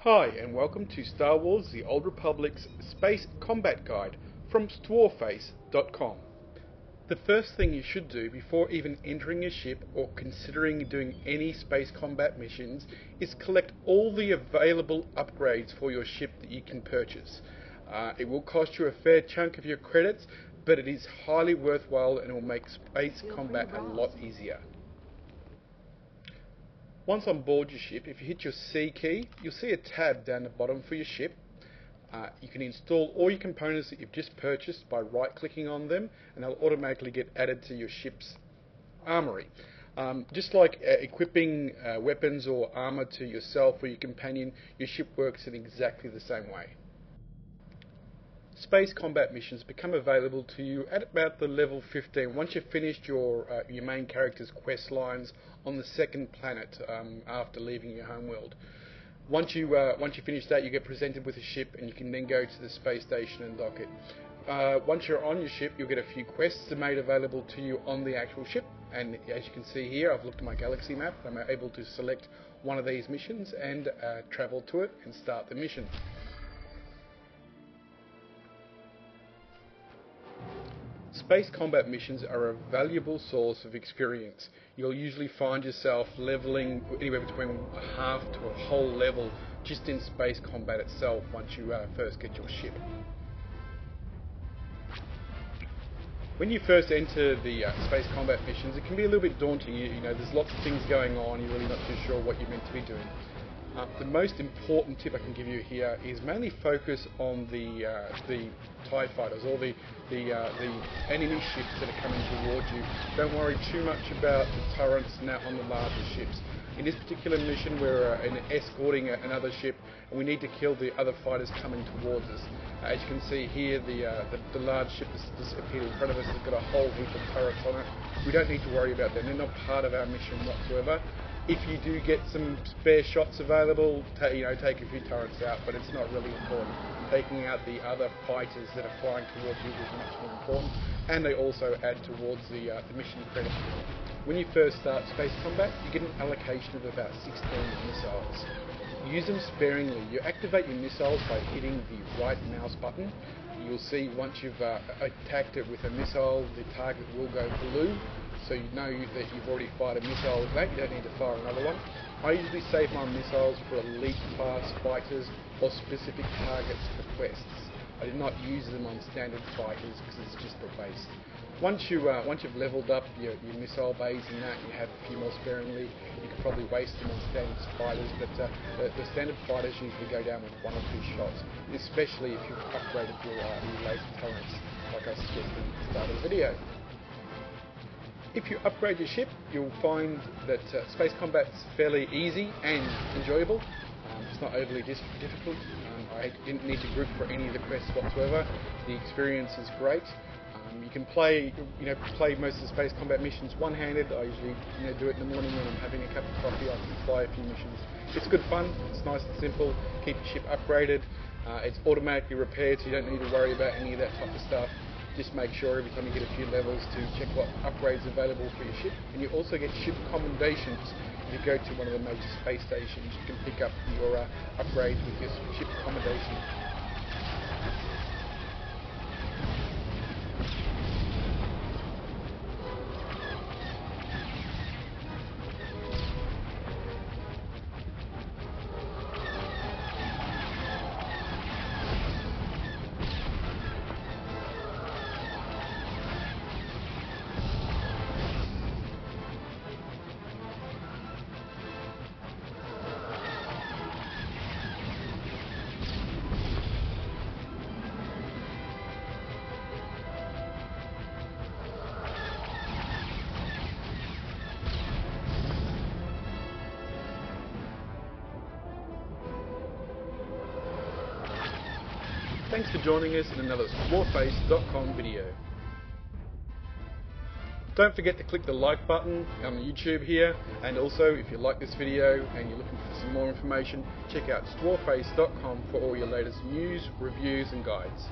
Hi, and welcome to Star Wars The Old Republic's Space Combat Guide from SWTOR. The first thing you should do before even entering a ship or considering doing any space combat missions is collect all the available upgrades for your ship that you can purchase. It will cost you a fair chunk of your credits, but it is highly worthwhile and it will make space combat a lot easier. Once on board your ship, if you hit your C key, you'll see a tab down the bottom for your ship. You can install all your components that you've just purchased by right-clicking on them, and they'll automatically get added to your ship's armory. Just like equipping weapons or armor to yourself or your companion, your ship works in exactly the same way. Space combat missions become available to you at about the level 15 once you've finished your main character's quest lines on the second planet after leaving your homeworld. Once you finish that, you get presented with a ship and you can then go to the space station and dock it. Once you're on your ship, you'll get a few quests made available to you on the actual ship, and as you can see here, I've looked at my galaxy map. I'm able to select one of these missions and travel to it and start the mission. Space combat missions are a valuable source of experience. You'll usually find yourself leveling anywhere between a half to a whole level just in space combat itself once you first get your ship. When you first enter the space combat missions, it can be a little bit daunting. You know, there's lots of things going on, you're really not too sure what you're meant to be doing. The most important tip I can give you here is mainly focus on the TIE fighters or the enemy ships that are coming towards you. Don't worry too much about the turrets now on the larger ships. In this particular mission, we're escorting another ship, and we need to kill the other fighters coming towards us. As you can see here, the large ship that's disappeared in front of us has got a whole heap of turrets on it. We don't need to worry about them. They're not part of our mission whatsoever. If you do get some spare shots available, take a few turrets out, but it's not really important. Taking out the other fighters that are flying towards you is much more important, and they also add towards the mission credit. When you first start space combat, you get an allocation of about 16 missiles. Use them sparingly. You activate your missiles by hitting the right mouse button. You'll see once you've attacked it with a missile, the target will go blue, so you know that you've already fired a missile with that. You don't need to fire another one. I usually save my missiles for elite class fighters or specific targets for quests. I did not use them on standard fighters because it's just a waste. Once you've leveled up your missile bays and that, you have a few more sparingly, you can probably waste them on standard fighters, but the standard fighters usually go down with 1 or 2 shots, especially if you've upgraded your laser turrets, like I suggested at the start of the video. If you upgrade your ship, you'll find that space combat's fairly easy and enjoyable. It's not overly difficult. I didn't need to group for any of the quests whatsoever. The experience is great. You can play most of the space combat missions one-handed. I usually do it in the morning when I'm having a cup of coffee. I can fly a few missions. It's good fun. It's nice and simple. Keep your ship upgraded. It's automatically repaired, so you don't need to worry about any of that type of stuff. Just make sure every time you get a few levels to check what upgrades are available for your ship. And you also get ship commendations. If you go to one of the major space stations, you can pick up your upgrades with your ship commendation. Thanks for joining us in another SWTOR video. Don't forget to click the like button on YouTube here, and also if you like this video and you're looking for some more information, check out SWTOR for all your latest news, reviews and guides.